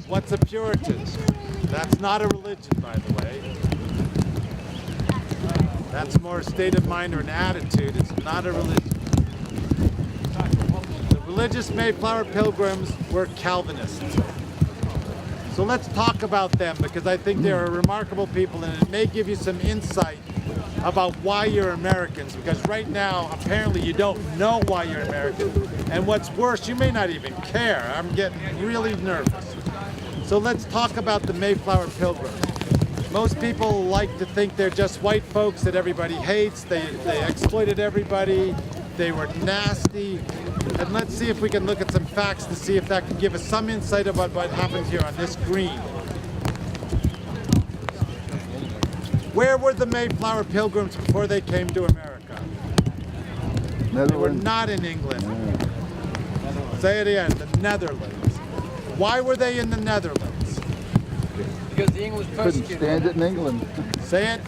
What's a Puritan? That's not a religion, by the way. That's more a state of mind or an attitude. It's not a religion. The religious Mayflower Pilgrims were Calvinists. So let's talk about them, because I think they're a remarkable people, and it may give you some insight about why you're Americans, because right now apparently you don't know why you're American, and what's worse, you may not even care. I'm getting really nervous. So let's talk about the Mayflower Pilgrims. Most people like to think they're just white folks that everybody hates. They exploited everybody. They were nasty. And let's see if we can look at some facts to see if that can give us some insight about what happened here on this green. Where were the Mayflower Pilgrims before they came to America? They were not in England. Say it again, the Netherlands. Why were they in the Netherlands? Because the English persecuted them. Couldn't stand it in England. Say it.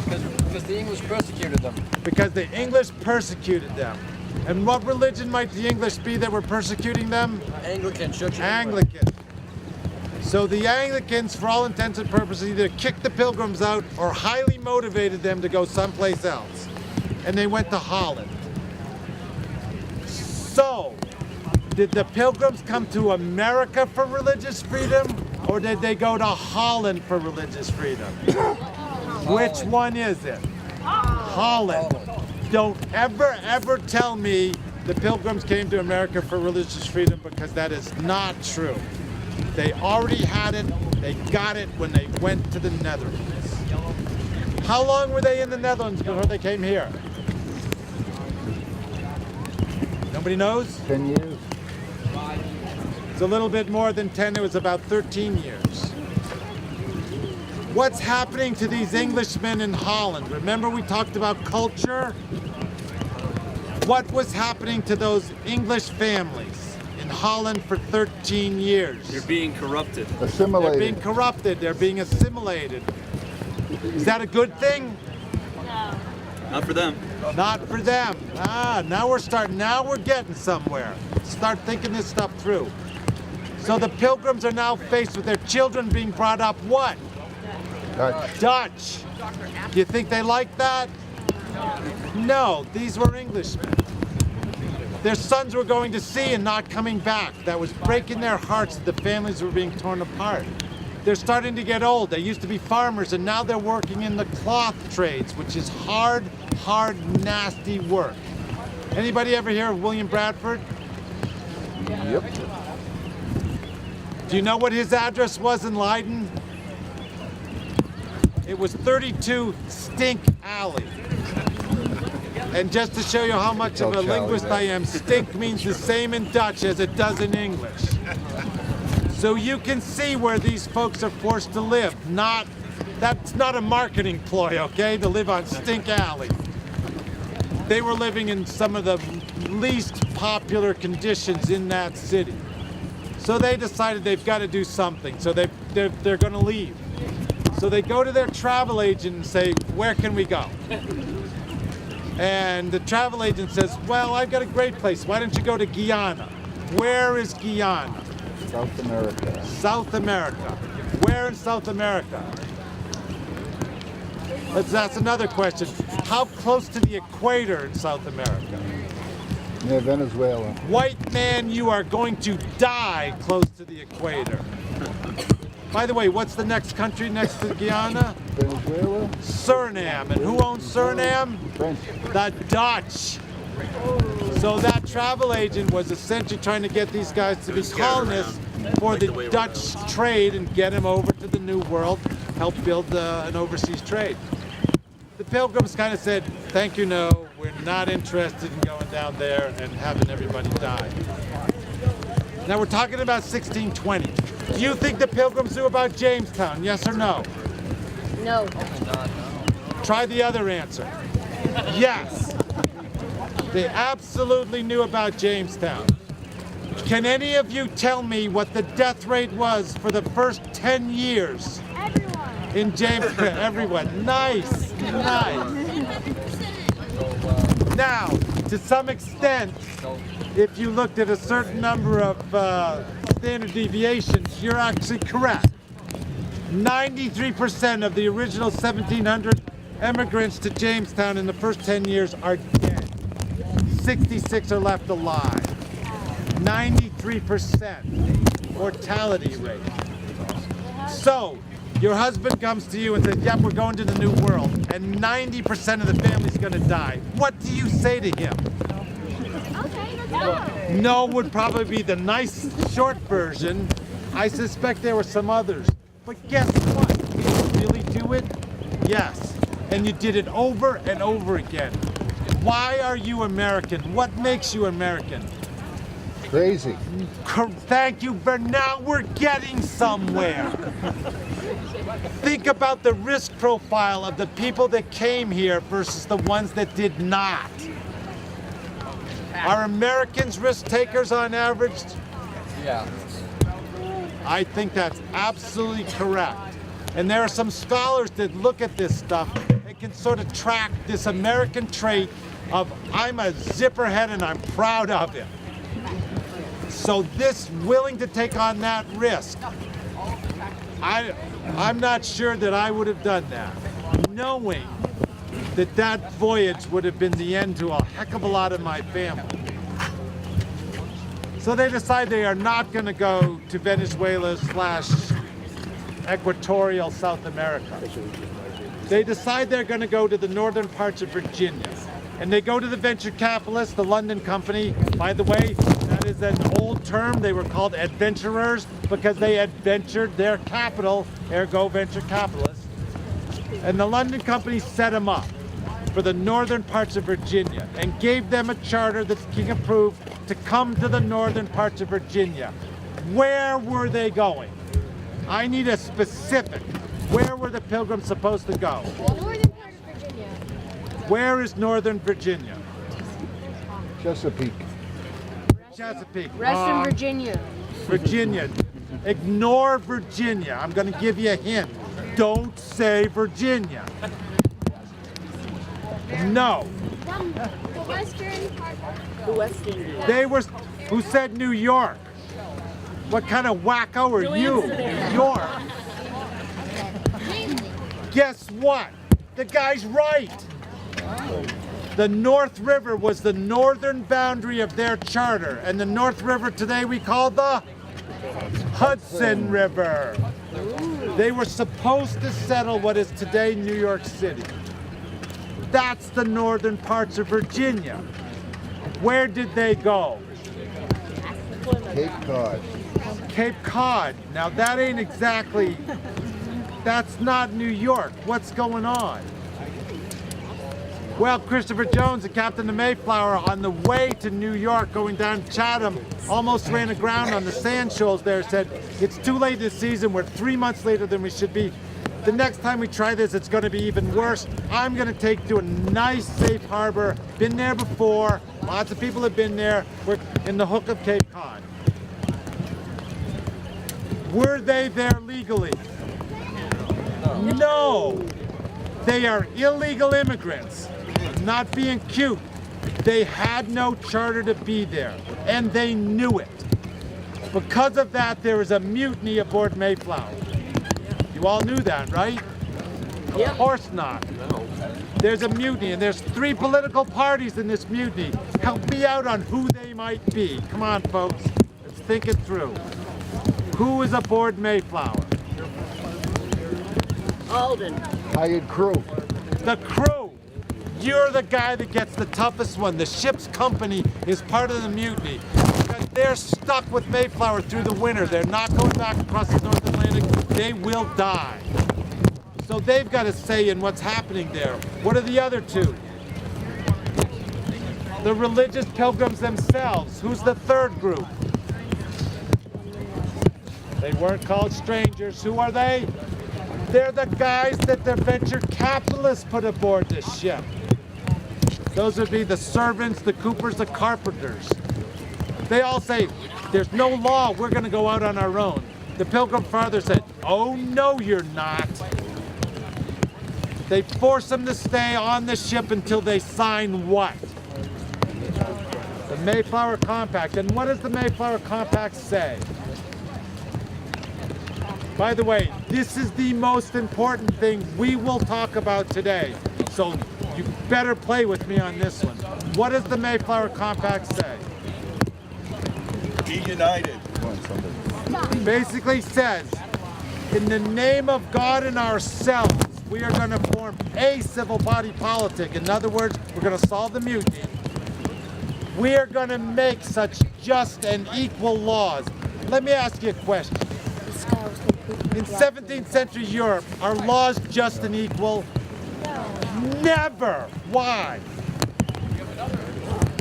Because the English persecuted them. Because the English persecuted them. And what religion might the English be that were persecuting them? Anglican, Church of Anglican. So the Anglicans, for all intents and purposes, either kicked the Pilgrims out or highly motivated them to go someplace else. And they went to Holland. So, did the Pilgrims come to America for religious freedom, or did they go to Holland for religious freedom? Which one is it? Holland. Don't ever tell me the Pilgrims came to America for religious freedom, because that is not true. They already had it. They got it when they went to the Netherlands. How long were they in the Netherlands before they came here? Nobody knows? 10 years. It's a little bit more than 10. It was about 13 years. What's happening to these Englishmen in Holland? Remember we talked about culture? What was happening to those English families in Holland for 13 years? You're being corrupted. Assimilated. They're being corrupted. They're being assimilated. Is that a good thing? Not for them. Not for them. Now we're getting somewhere. Start thinking this stuff through. So the Pilgrims are now faced with their children being brought up what? Dutch. Do you think they like that? No, these were Englishmen. Their sons were going to sea and not coming back. That was breaking their hearts that the families were being torn apart. They're starting to get old. They used to be farmers, and now they're working in the cloth trades, which is hard, nasty work. Anybody ever hear of William Bradford? Yep. Do you know what his address was in Leiden? It was 32 Stink Alley. And just to show you how much of a linguist I am, stink means the same in Dutch as it does in English. So you can see where these folks are forced to live. That's not a marketing ploy, okay, to live on Stink Alley. They were living in some of the least popular conditions in that city. So they decided they've got to do something. So they're going to leave. So they go to their travel agent and say, where can we go? And the travel agent says, well, I've got a great place. Why don't you go to Guyana? Where is Guyana? South America. South America. Where in South America? That's another question. How close to the equator in South America? Near Venezuela. White man, you are going to die close to the equator. By the way, what's the next country next to Guyana? Venezuela. Suriname. And who owns Suriname? French. The Dutch. So that travel agent was essentially trying to get these guys to be colonists for the Dutch trade and get them over to the New World, help build an overseas trade. The Pilgrims kind of said, thank you, no, we're not interested in going down there and having everybody die. Now we're talking about 1620. Do you think the Pilgrims knew about Jamestown, yes or no? No. Try the other answer. Yes. They absolutely knew about Jamestown. Can any of you tell me what the death rate was for the first 10 years? Everyone. In Jamestown? Everyone. Nice. Nice. Now, to some extent, if you looked at a certain number of standard deviations, you're actually correct. 93% of the original 1,700 immigrants to Jamestown in the first 10 years are dead. 66 are left alive. 93% mortality rate. So, your husband comes to you and says, yep, we're going to the new world, and 90% of the family's gonna die. What do you say to him? Okay, let's go. No would probably be the nice short version. I suspect there were some others. But guess what? Did you really do it? Yes. And you did it over and over again. Why are you American? What makes you American? Crazy. Thank you, but now we're getting somewhere. Think about the risk profile of the people that came here versus the ones that did not. Are Americans risk takers on average? Yeah. I think that's absolutely correct. And there are some scholars that look at this stuff and can sort of track this American trait of I'm a zipperhead and I'm proud of it. So this willing to take on that risk, I'm not sure that I would have done that, knowing that that voyage would have been the end to a heck of a lot of my family. So they decide they are not going to go to Venezuela / equatorial South America. They decide they're going to go to the northern parts of Virginia. And they go to the venture capitalists, the London company. By the way, that is an old term. They were called adventurers because they had ventured their capital, ergo venture capitalists. And the London company set them up for the northern parts of Virginia and gave them a charter that's King approved to come to the northern parts of Virginia. Where were they going? I need a specific. Where were the Pilgrims supposed to go? Northern part of Virginia. Where is northern Virginia? Chesapeake. Chesapeake. Western Wrong. Virginia. Virginia. Ignore Virginia. I'm going to give you a hint. Don't say Virginia. No. The western part. The western. They were. Who said New York? What kind of wacko are you? New York. Guess what? The guy's right. The North River was the northern boundary of their charter, and the North River today we call the Hudson River. They were supposed to settle what is today New York City. That's the northern parts of Virginia. Where did they go? Cape Cod. Cape Cod. Now that ain't exactly, that's not New York. What's going on? Well, Christopher Jones and Captain the Mayflower on the way to New York going down Chatham almost ran aground on the sand shoals there, said, it's too late this season, we're 3 months later than we should be. The next time we try this, it's gonna be even worse. I'm gonna take to a nice safe harbor, been there before, lots of people have been there, we're in the hook of Cape Cod. Were they there legally? No. They are illegal immigrants. I'm not being cute. They had no charter to be there, and they knew it. Because of that, there was a mutiny aboard Mayflower. You all knew that, right? Of course not. There's a mutiny, and there's 3 political parties in this mutiny. Help me out on who they might be. Come on, folks. Let's think it through. Who is aboard Mayflower? Alden. Hired crew. The crew. You're the guy that gets the toughest one. The ship's company is part of the mutiny. Because they're stuck with Mayflower through the winter. They're not going back across the North Atlantic. They will die. So they've got a say in what's happening there. What are the other 2? The religious pilgrims themselves. Who's the third group? They weren't called strangers. Who are they? They're the guys that the venture capitalists put aboard this ship. Those would be the servants, the coopers, the carpenters. They all say, there's no law, we're gonna go out on our own. The Pilgrim Father said, oh no you're not. They force them to stay on the ship until they sign what? The Mayflower Compact. And what does the Mayflower Compact say? By the way, this is the most important thing we will talk about today. So you better play with me on this one. What does the Mayflower Compact say? Be united. Basically says, in the name of God and ourselves, we are going to form a civil body politic. In other words, we're going to solve the mutiny. We are going to make such just and equal laws. Let me ask you a question. In 17th century Europe, are laws just and equal? Never. Why?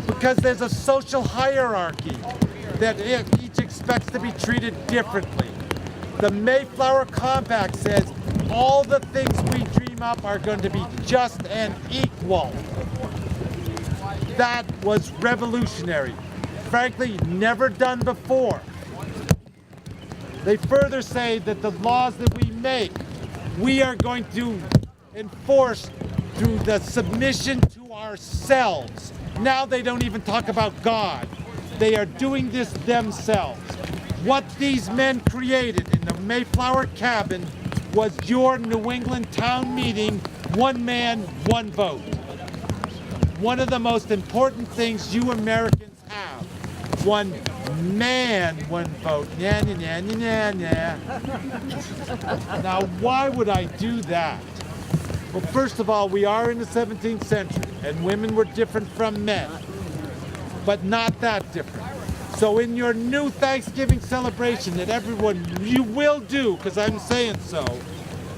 Because there's a social hierarchy that each expects to be treated differently. The Mayflower Compact says all the things we dream up are going to be just and equal. That was revolutionary. Frankly, never done before. They further say that the laws that we make, we are going to enforce through the submission to ourselves. Now they don't even talk about God. They are doing this themselves. What these men created in the Mayflower cabin was your New England town meeting, one man, one vote. One of the most important things you Americans have. One man, one vote. Nya, nya, nya, nya, nya. Now, why would I do that? Well, first of all, we are in the 17th century, and women were different from men, but not that different. So in your new Thanksgiving celebration that everyone, you will do, because I'm saying so,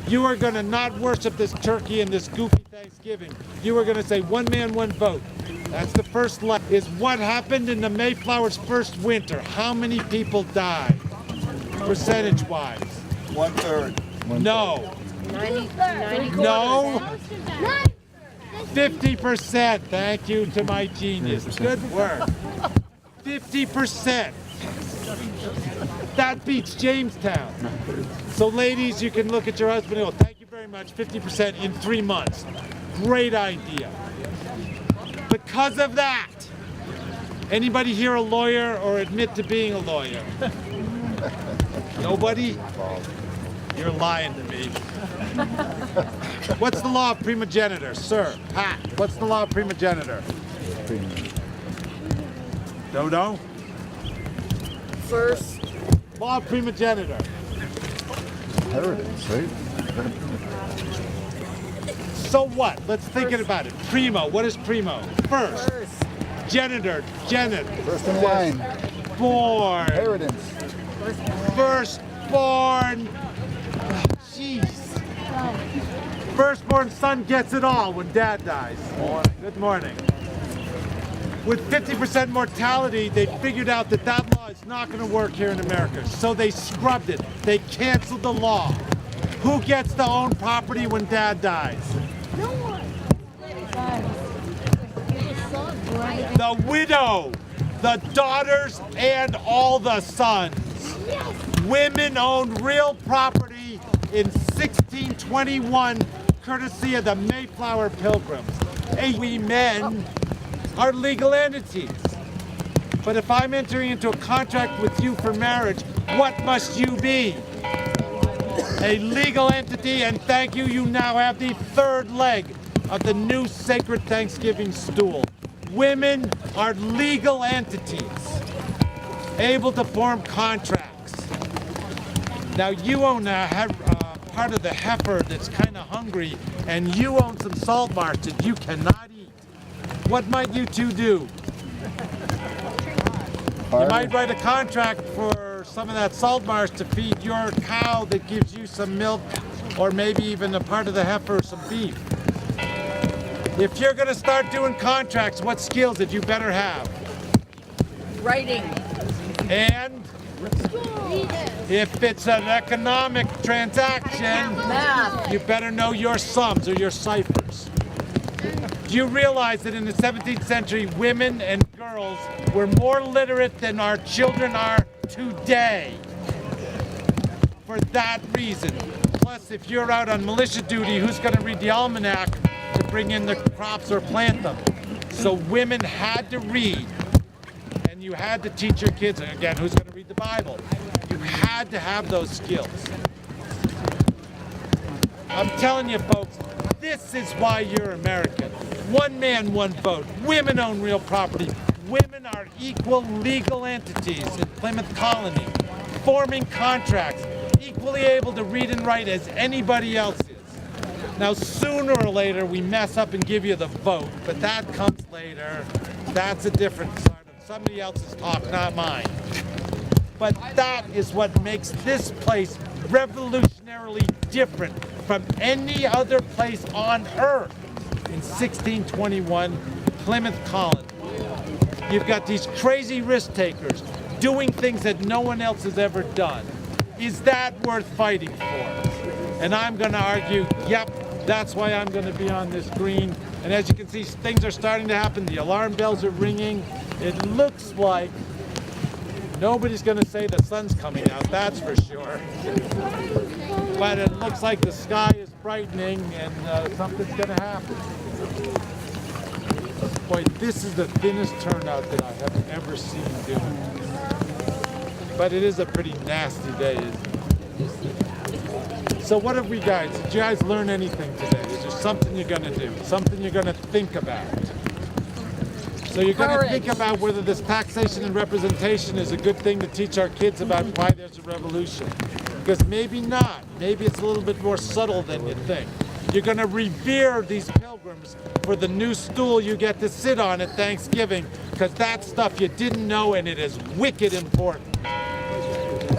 you are going to not worship this turkey and this goofy Thanksgiving. You are going to say one man, one vote. That's the first line. Is what happened in the Mayflower's first winter. How many people died, percentage-wise? 1/3. No. 90. No. 50%. Thank you to my genius. Good work. 50%. That beats Jamestown. So ladies, you can look at your husband and go, thank you very much, 50% in 3 months. Great idea. Because of that, anybody here a lawyer or admit to being a lawyer? Nobody? You're lying to me. What's the law of primogeniture, sir? Pat, what's the law of primogeniture? Dodo? First. Law of primogeniture. Inheritance, right? So what? Let's think about it. Primo, what is primo? First. Genitor, First in line. born. Inheritance. Firstborn. Jeez. Firstborn son gets it all when dad dies. Good morning. With 50% mortality, they figured out that that law is not going to work here in America. So they scrubbed it. They canceled the law. Who gets to own property when dad dies? No one. The widow, the daughters, and all the sons. Women owned real property in 1621, courtesy of the Mayflower Pilgrims. We men are legal entities. But if I'm entering into a contract with you for marriage, what must you be? A legal entity, and thank you, you now have the third leg of the new sacred Thanksgiving stool. Women are legal entities, able to form contracts. Now you own part of the heifer that's kind of hungry, and you own some salt marsh that you cannot eat. What might you two do? You might write a contract for some of that salt marsh to feed your cow that gives you some milk, or maybe even a part of the heifer some beef. If you're going to start doing contracts, what skills did you better have? Writing. And if it's an economic transaction, Math. you better know your sums or your ciphers. Do you realize that in the 17th century, women and girls were more literate than our children are today? For that reason. Plus, if you're out on militia duty, who's going to read the almanac to bring in the crops or plant them? So women had to read. and you had to teach your kids, again, who's going to read the Bible? You had to have those skills. I'm telling you, folks, this is why you're American. One man, one vote. Women own real property. Women are equal legal entities in Plymouth Colony, forming contracts, equally able to read and write as anybody else is. Now, sooner or later, we mess up and give you the vote, but that comes later. That's a different sort of somebody else's talk, not mine. But that is what makes this place revolutionarily different from any other place on earth. In 1621, Plymouth Colony. You've got these crazy risk takers doing things that no one else has ever done. Is that worth fighting for? And I'm going to argue, yep, that's why I'm going to be on this green. And as you can see, things are starting to happen. The alarm bells are ringing. It looks like nobody's going to say the sun's coming out, that's for sure. But it looks like the sky is brightening and something's going to happen. Boy, this is the thinnest turnout that I have ever seen doing. But it is a pretty nasty day, isn't it? So what have we guys, did you guys learn anything today? Is there something you're going to do? Something you're going to think about? So you're going to think about whether this taxation and representation is a good thing to teach our kids about why there's a revolution. Because maybe not. Maybe it's a little bit more subtle than you think. You're going to revere these pilgrims for the new stool you get to sit on at Thanksgiving, because that's stuff you didn't know, and it is wicked important.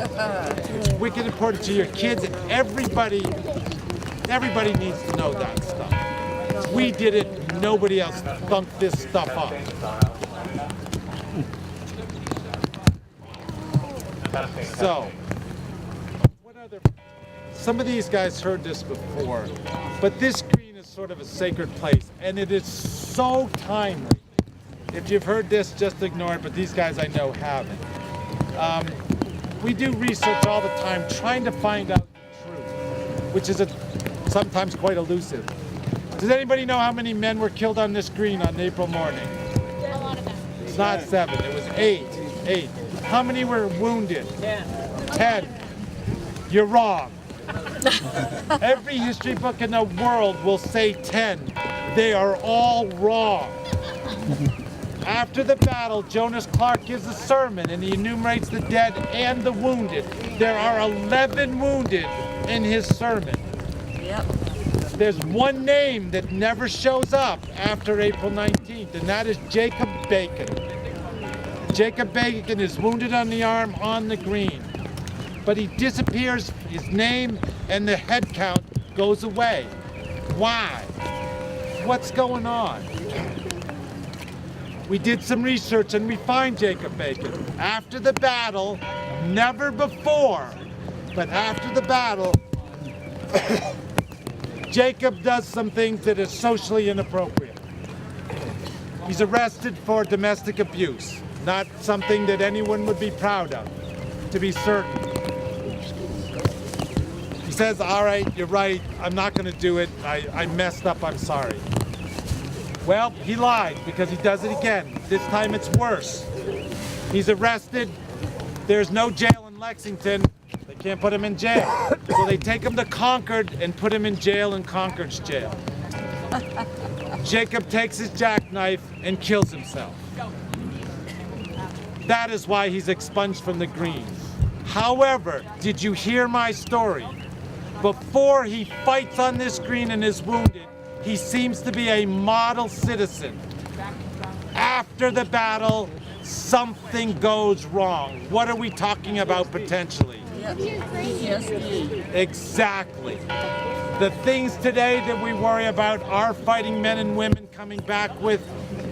It's wicked important to your kids. Everybody needs to know that stuff. We did it. Nobody else thumped this stuff up. So, what other? Some of these guys heard this before, but this green is sort of a sacred place, and it is so timely. If you've heard this, just ignore it, but these guys I know haven't. We do research all the time trying to find out the truth, which is sometimes quite elusive. Does anybody know how many men were killed on this green on April morning? A lot of them. It's not 7, it was 8. 8. How many were wounded? 10. You're wrong. Every history book in the world will say 10. They are all wrong. After the battle, Jonas Clark gives a sermon and he enumerates the dead and the wounded. There are 11 wounded in his sermon. Yep. There's one name that never shows up after April 19th, and that is Jacob Bacon. Jacob Bacon is wounded on the arm on the green, but he disappears, his name and the head count goes away. Why? What's going on? We did some research and we find Jacob Bacon. After the battle, never before, but after the battle, Jacob does some things that are socially inappropriate. He's arrested for domestic abuse, not something that anyone would be proud of, to be certain. He says, all right, you're right, I'm not gonna do it, I messed up, I'm sorry. Well, he lied because he does it again. This time it's worse. He's arrested. There's no jail in Lexington. They can't put him in jail. So they take him to Concord and put him in jail in Concord's jail. Jacob takes his jackknife and kills himself. That is why he's expunged from the Greens. However, did you hear my story? Before he fights on this green and is wounded, he seems to be a model citizen. After the battle, something goes wrong. What are we talking about potentially? PTSD. Exactly. The things today that we worry about are fighting men and women coming back with,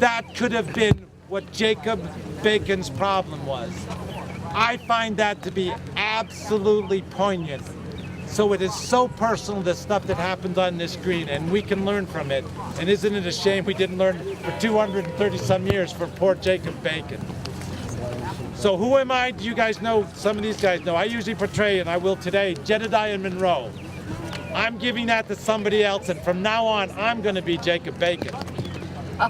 that could have been what Jacob Bacon's problem was. I find that to be absolutely poignant. So it is so personal, the stuff that happens on this green, and we can learn from it. And isn't it a shame we didn't learn for 230 some years for poor Jacob Bacon? So who am I? Do you guys know? Some of these guys know. I usually portray, and I will today, Jedediah Monroe. I'm giving that to somebody else, and from now on, I'm going to be Jacob Bacon.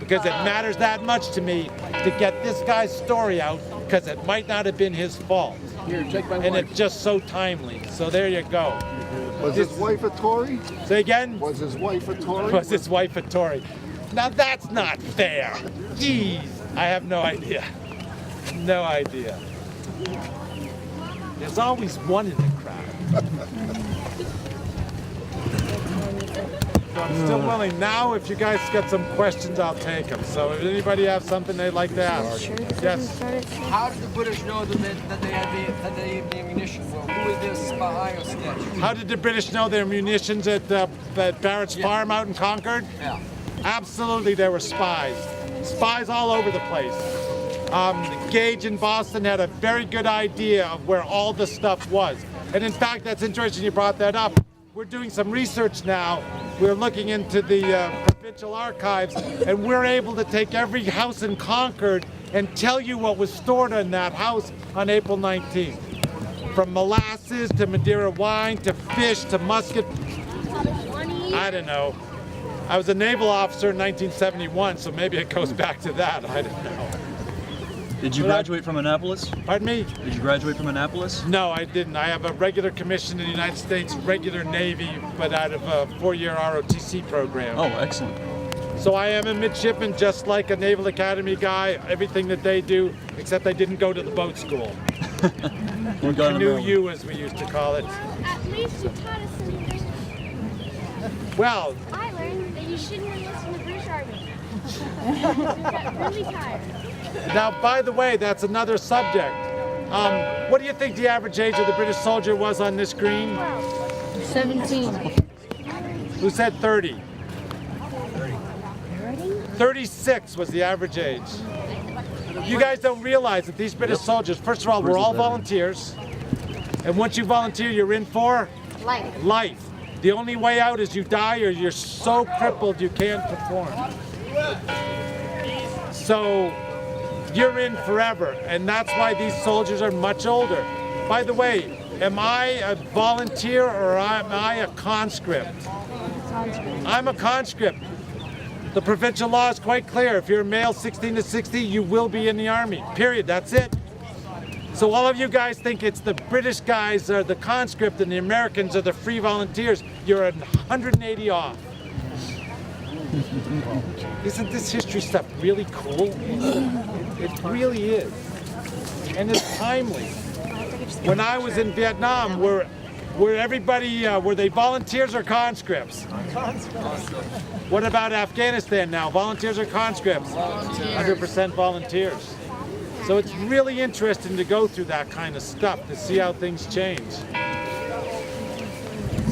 Because it matters that much to me to get this guy's story out because it might not have been his fault. Here, take my And wife. it's just so timely. So there you go. Was his wife a Tory? Say again? Was his wife a Tory? Was his wife a Tory? Now that's not fair. Jeez, I have no idea. No idea. There's always one in the crowd. So I'm still willing. Now, if you guys got some questions, I'll take them. So if anybody have something they'd like to ask. Yes. How did the British know that they had the ammunition? Well, who was their spy or sketch? How did the British know their munitions at Barrett's farm out in Concord? Yeah. Absolutely, there were spies. Spies all over the place. Gage in Boston had a very good idea of where all the stuff was. And in fact, that's interesting you brought that up. We're doing some research now. We're looking into the provincial archives, and we're able to take every house in Concord and tell you what was stored in that house on April 19th. From molasses to Madeira wine to fish to musket. I don't know. I was a naval officer in 1971, so maybe it goes back to that. I don't know. Did you graduate from Annapolis? Pardon me? Did you graduate from Annapolis? No, I didn't. I have a regular commission in the United States, regular Navy, but out of a 4-year ROTC program. Oh, excellent. So I am a midshipman, just like a Naval Academy guy, everything that they do, except I didn't go to the boat school. What got in Canoe Maryland? U, as we used to call it. At least you taught us something. Well, I learned that you shouldn't enlist in the British Army. I got really tired. now, by the way, that's another subject. What do you think the average age of the British soldier was on this screen? 17. Who said 30? 36 was the average age. You guys don't realize that these British soldiers, first of all, we're all volunteers. And once you volunteer, you're in for life. The only way out is you die or you're so crippled you can't perform. So you're in forever. And that's why these soldiers are much older. By the way, am I a volunteer or am I a conscript? I'm a conscript. The provincial law is quite clear. If you're a male 16 to 60, you will be in the army. Period. That's it. So all of you guys think it's the British guys are the conscript and the Americans are the free volunteers. You're 180 off. Isn't this history stuff really cool? It really is. And it's timely. When I was in Vietnam, were everybody, were they volunteers or conscripts? What about Afghanistan now? Volunteers or conscripts? 100% volunteers. So it's really interesting to go through that kind of stuff to see how things change.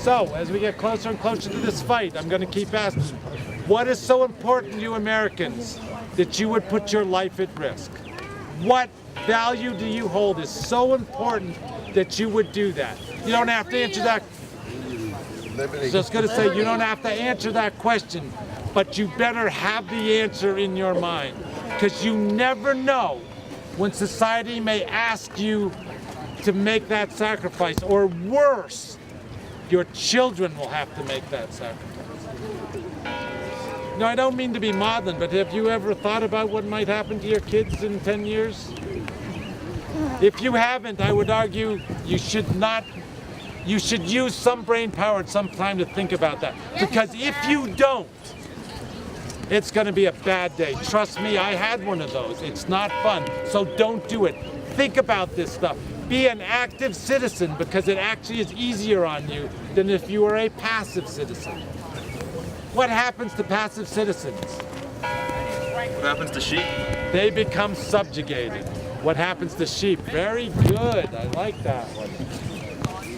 So as we get closer and closer to this fight, I'm going to keep asking, what is so important to you Americans that you would put your life at risk? What value do you hold is so important that you would do that? You don't have to answer that. Just going to say you don't have to answer that question, but you better have the answer in your mind, because you never know when society may ask you to make that sacrifice, or worse, your children will have to make that sacrifice. No, I don't mean to be maudlin, but have you ever thought about what might happen to your kids in 10 years? If you haven't, I would argue you should use some brain power at some time to think about that. Because if you don't, it's going to be a bad day. Trust me, I had one of those. It's not fun, so don't do it. Think about this stuff. Be an active citizen, because it actually is easier on you than if you were a passive citizen. What happens to passive citizens? What happens to sheep? They become subjugated. What happens to sheep? Very good. I like that one.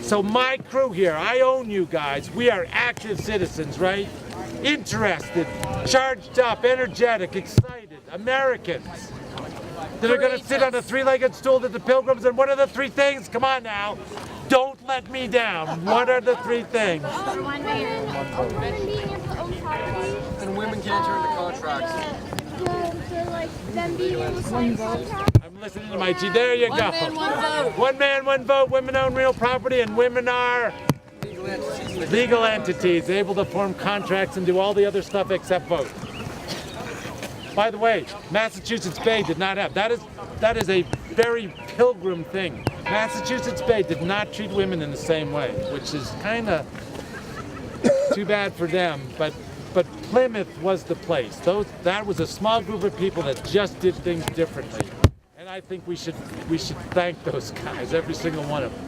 So my crew here, I own you guys. We are active citizens, right? Interested, charged up, energetic, excited, Americans that are going to sit on a three-legged stool at the Pilgrims. And what are the three things? Come on now. Don't let me down. What are the three things? One man being able to own property. And women can't enter into contracts. Them being able to sign contracts. I'm listening to my G. There you go. One man, one vote. One man, one vote. Women own real property, and women are legal entities, able to form contracts and do all the other stuff except vote. By the way, Massachusetts Bay did not have. That is a very Pilgrim thing. Massachusetts Bay did not treat women in the same way, which is kind of too bad for them, but Plymouth was the place. That was a small group of people that just did things differently. And I think we should thank those guys, every single one of them,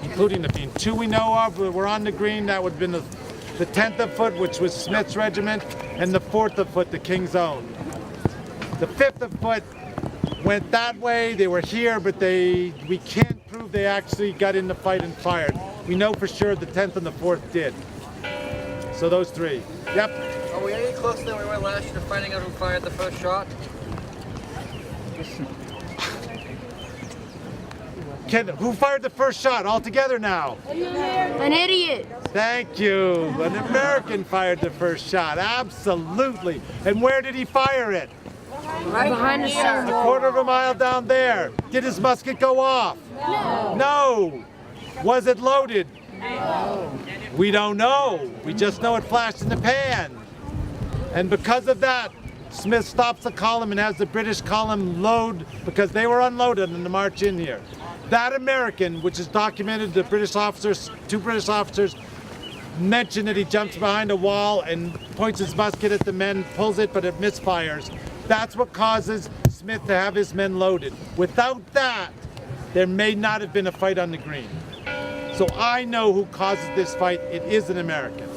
including the being two we know of that were on the green. That would have been the 10th of Foot, which was Smith's regiment, and the 4th of Foot, the King's Own. The 5th of Foot went that way. They were here, but we can't prove they actually got in the fight and fired. We know for sure the 10th and the 4th did. So those three. Yep. Are we any closer than we were last year to finding out who fired the first shot? Who fired the first shot? All together now. An idiot. Thank you. An American fired the first shot. Absolutely. And where did he fire it? Right behind the sun. A quarter of a mile down there. Did his musket go off? No. No. Was it loaded? No. We don't know. We just know it flashed in the pan. And because of that, Smith stops the column and has the British column load because they were unloaded on the march in here. That American, which is documented, the British officers, two British officers, mentioned that he jumps behind a wall and points his musket at the men, pulls it, but it misfires. That's what causes Smith to have his men loaded. Without that, there may not have been a fight on the green. So I know who causes this fight. It is an American.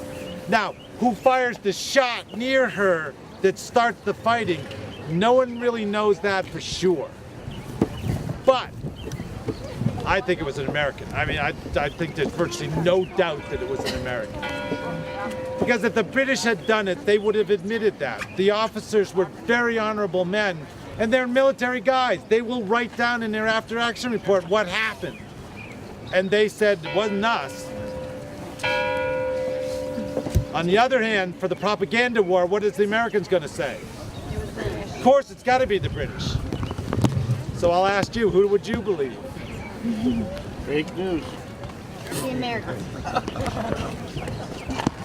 Now, who fires the shot near her that starts the fighting? No one really knows that for sure. But I think it was an American. I mean, I think there's virtually no doubt that it was an American. Because if the British had done it, they would have admitted that. The officers were very honorable men, and they're military guys. They will write down in their after-action report what happened. And they said it wasn't us. On the other hand, for the propaganda war, what is the Americans going to say? Of course, it's got to be the British. So I'll ask you, who would you believe? Fake news. The Americans.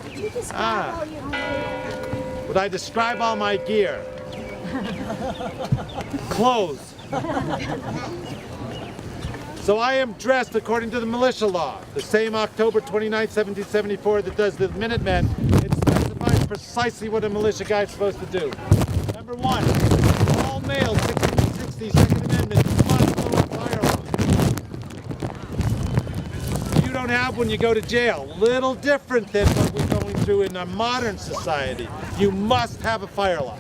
Did you describe Ah. all your Would I describe all my gear? Clothes. So I am dressed according to the militia law, the same October 29, 1774 that does the Minutemen. It specifies precisely what a militia guy is supposed to do. Number one, all males 16 to 60, Second Amendment, must own a firearm. You don't have one, you go to jail. Little different than what we're going through in our modern society. You must have a firearm.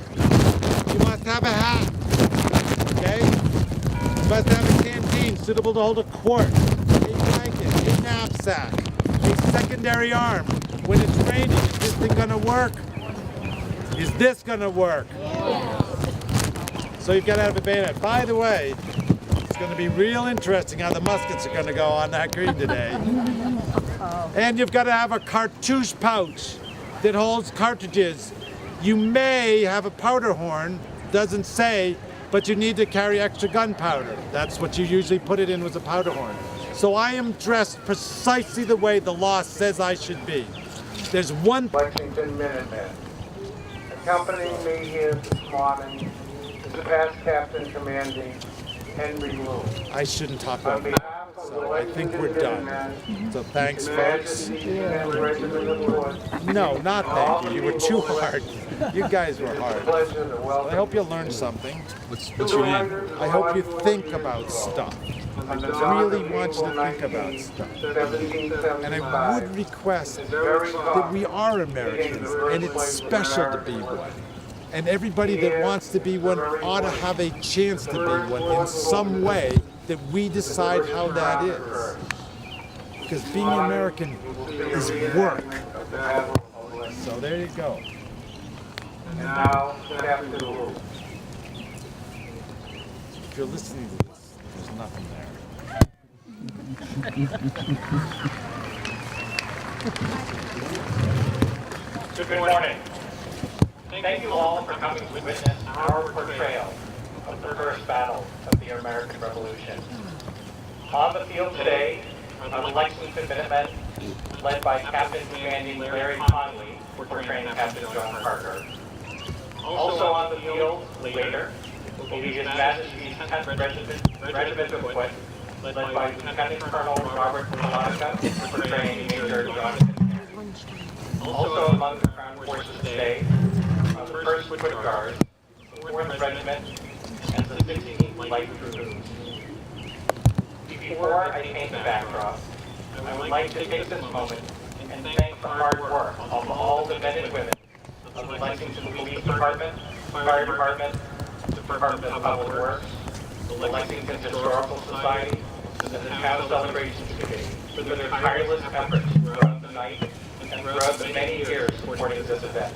You must have a hat. Okay? You must have a canteen suitable to hold a quart, a blanket, a knapsack, a secondary arm. When it's raining, is this thing gonna work? Is this gonna work? So you've got to have a bayonet. By the way, it's gonna be real interesting how the muskets are gonna go on that green today. And you've got to have a cartouche pouch that holds cartridges. You may have a powder horn, doesn't say, but you need to carry extra gunpowder. That's what you usually put it in, was a powder horn. So I am dressed precisely the way the law says I should be. There's one Lexington Minutemen. Accompanying me here this morning is the past Captain Commanding Henry Bloom. I shouldn't talk On about it. behalf of the So I think Lexington we're done. Minutemen, So thanks, and folks. the Regiment of Foot, No, not thank you. You were too hard. You guys were hard. pleasure to welcome I hope you learned something. What's your name? I hope you think about stuff. I really want you to think about stuff. And I would request that we are Americans, and it's special to be one. And everybody that wants to be one ought to have a chance to be one in some way that we decide how that is. Because being American is work. So there you go. And now, Captain Bloom. If you're listening to this, there's nothing there. Good morning. Thank you all for coming to witness our portrayal of the first battle of the American Revolution. On the field today are the Lexington Minutemen, led by Captain Commanding Larry Conley, portraying Captain John Parker. Also on the field later will be His Majesty's 10th Regiment of Foot, led by Lieutenant Colonel Robert Palatka, portraying Major Jonathan Cairns. Also among the Crown Forces today are the 1st Foot Guards, the 4th Regiment, and the 16th Light Dragoons. Before I paint the backdrop, I would like to take this moment and thank the hard work of all the men and women of the Lexington Police Department, Fire Department, Department of Public Works, the Lexington Historical Society, and the Town Celebrations Committee for their tireless efforts throughout the night and throughout the many years supporting this event.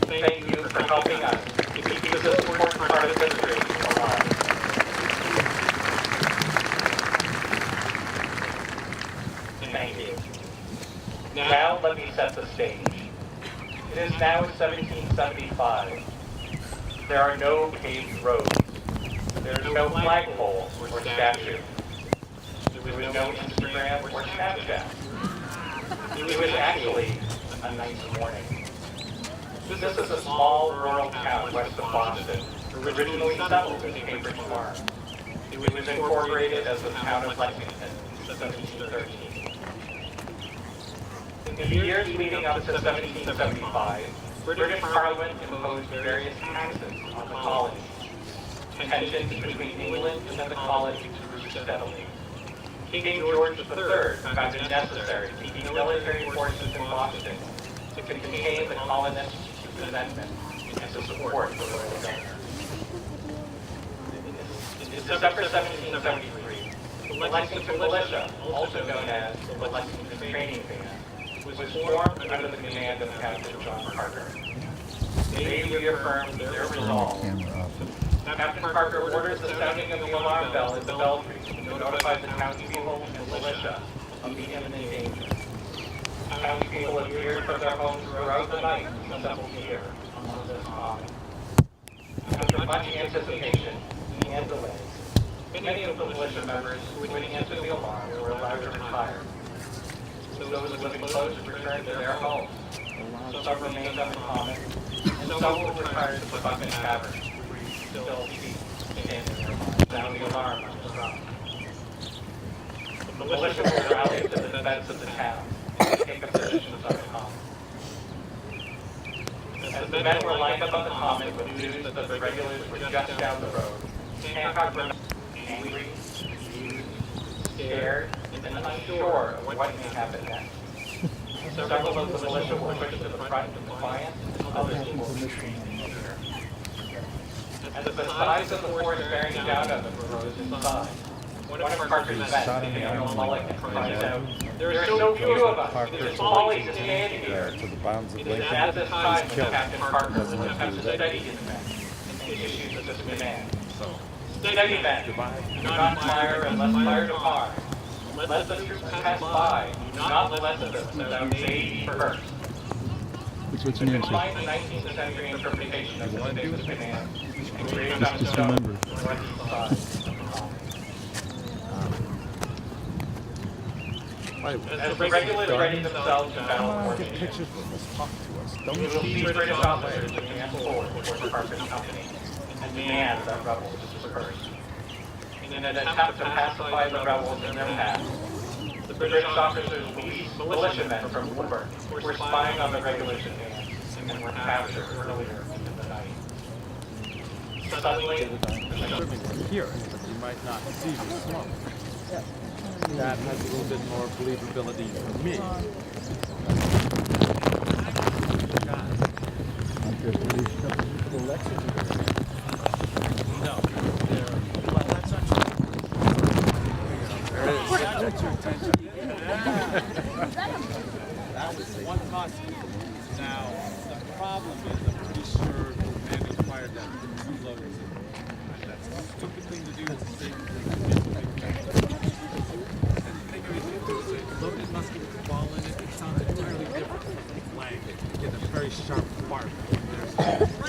Thank you for helping us to keep this important part of history alive. Thank you. Now let me set the stage. It is now 1775. There are no paved roads. There is no flagpole or statue. There was no Instagram or Snapchat. It was actually a nice morning. This is a small rural town west of Boston, originally settled as Cambridge Farm. It was incorporated as the town of Lexington in 1713. In the years leading up to 1775, British Parliament imposed various taxes on the colonies. Tensions between England and the colonies grew steadily. King George III found it necessary to keep military forces in Boston to contain the colonists' resentment and to support the royal governor. In December 1773, the Lexington Militia, also known as the Lexington Training Band, was formed under the command of Captain John Parker. They reaffirmed their resolve. Captain Parker orders the sounding of the alarm bell at the belfry to notify the townspeople and militia of the imminent danger. Townspeople appeared from their homes throughout the night to assemble here on this common. After much anticipation and delays, many of the militia members who had answered the alarm were allowed to retire. Those living close returned to their homes. Some remained on the common, and some were retired to the Buckman Tavern, where you still see standing there, sounding the alarm on the drum. The militia were rallied to the defense of the town and take positions on the common. As the men were lined up on the common with news that the regulars were just down the road, Hancock remained angry, confused, scared, and unsure of what may happen next. Several of the militia were pushed to the front in defiance, and others were retreating in fear. As the sides of the force bearing down on them rose inside, one of Parker's men, Daniel Mulligan, cries out, "There are so few of us, it is folly to stand here." To the bounds of It is at this time that Captain Parker will attempt to steady his men and issues this command. Steady men, do not fire unless fired upon. Let the troops pass by, do not let them without aid first. What's To your name, sir? combine the 19th century interpretation of the famous command, engraved on Just stone remember. on the northeast side of the common. As the regulars ready themselves to battle formation, we will see British officers advance forward toward Parker's company and demand that rebels disperse. In an attempt to pacify the rebels in their path, the British officers released militiamen from Woodburn who were spying on the regulars' advance and were captured earlier in the night. Suddenly, Here, but you might not see the smoke. That has a little bit more believability for me. No, well, that's not that was one musket. Now, the problem is, I'm pretty sure the man who fired that put two loaders in. That's a stupid thing to do. It's a safe thing. Loaded musket with a ball in it, it sounds entirely different from the flag. You get a very sharp bark.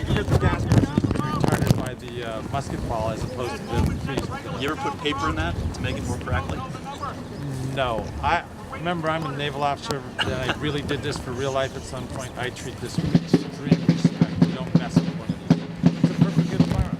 You get the gas retarded by the musket ball as opposed to the trees. You ever put paper in that to make it more crackly? No. I remember I'm a naval officer and I really did this for real life at some point. I treat this with extreme respect. You don't mess with one of these. It's a perfect good firearm.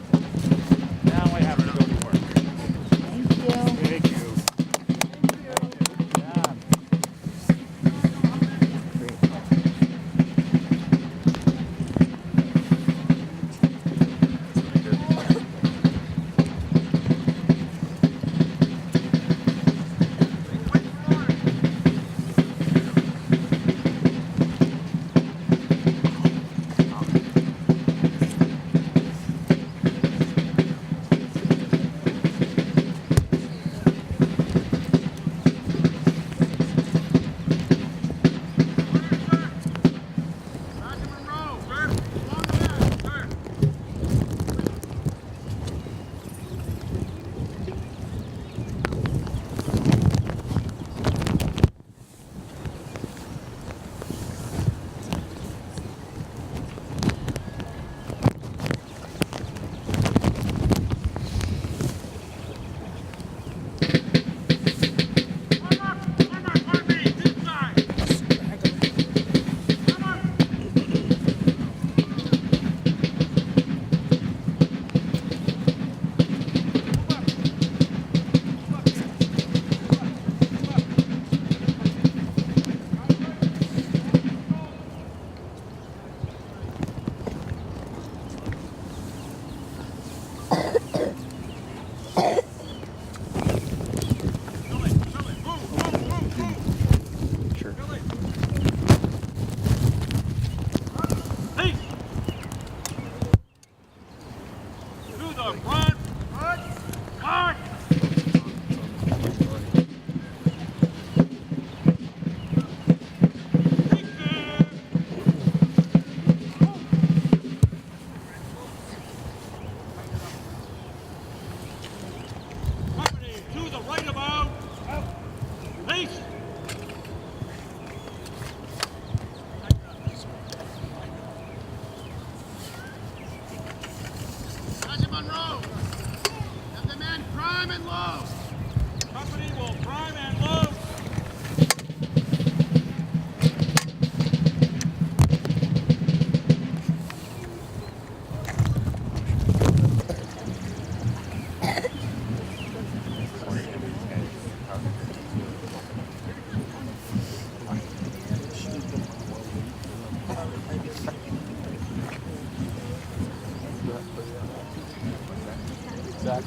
The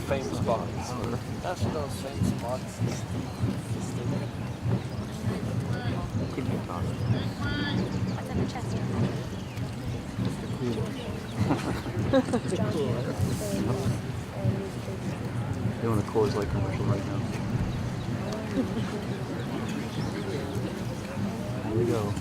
famous spots. That's those famous spots. Could be tough. What's in the chest? Doing a Coors Light commercial right now. Here we go.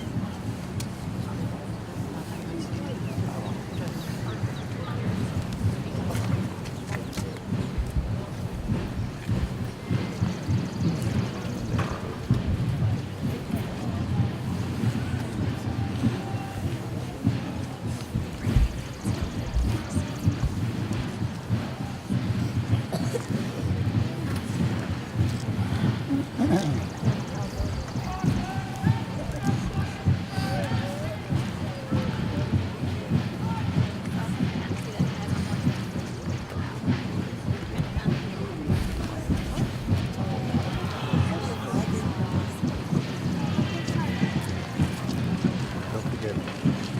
Don't forget,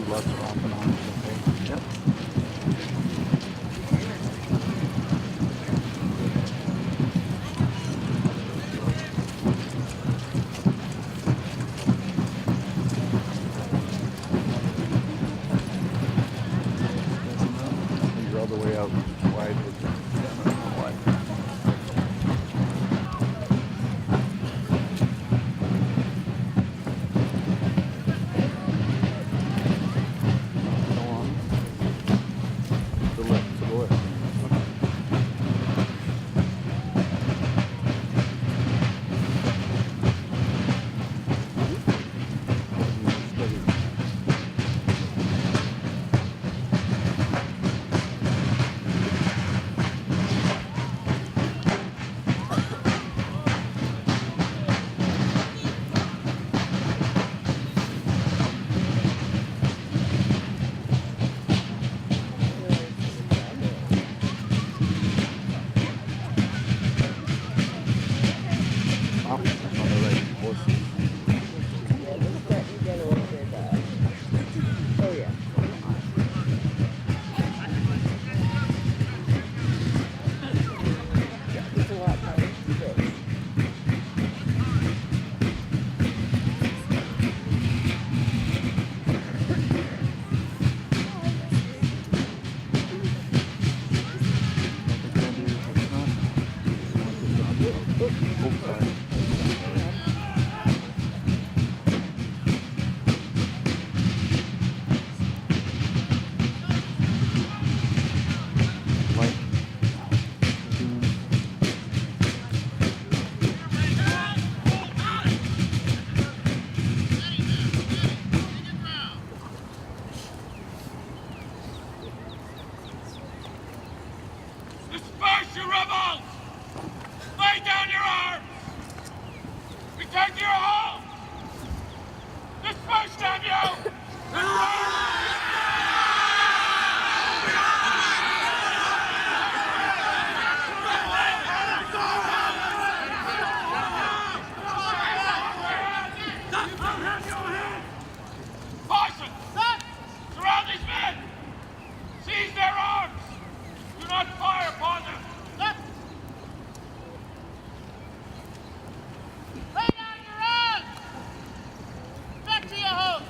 lots of off and on. Okay? Yep. You're all the way out wide. Wide. Go on. To the left, to the left. Steady. Oh, that's on the right. Horse. Oh, sorry. Light. Disperse, you rebels! Lay down your arms! Return to your homes! Disperse, damn you! Caution! Surround these men! Seize their arms! Do not fire upon them! Lay down your arms! Back to your home!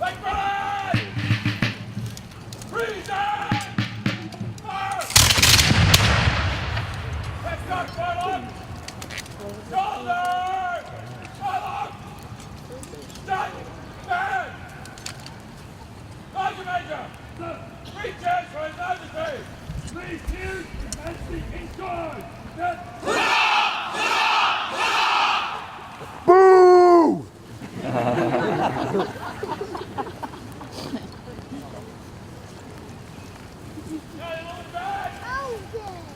Take grenade! Freeze down! Fire! Let's go, Sherlock! Shoulder! Sherlock! Stand! Stand! Sergeant Major! 3 chairs for His Majesty! 3 cheers! His Majesty inside! Boo!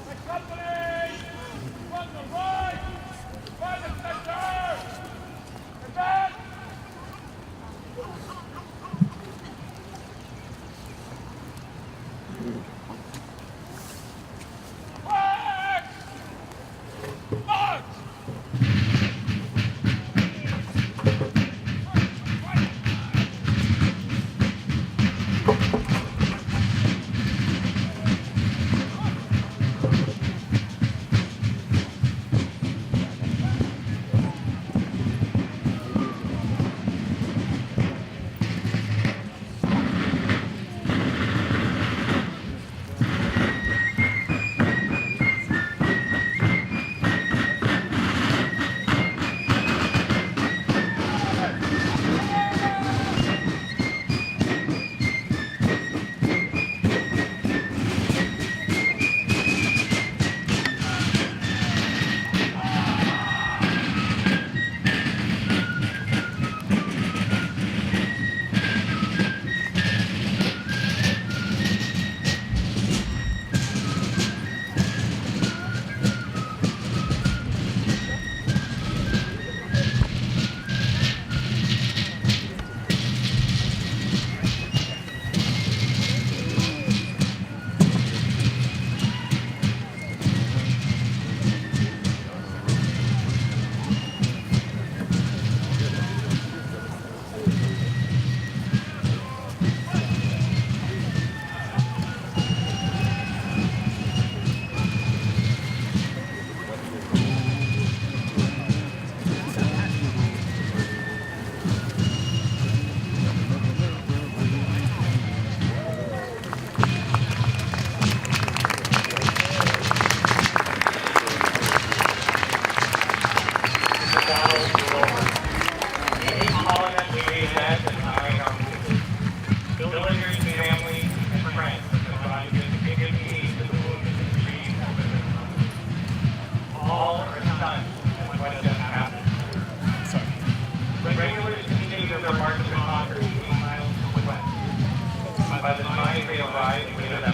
The company! On the right! Private sector! Advance! March! March! By the time they arrived, we would have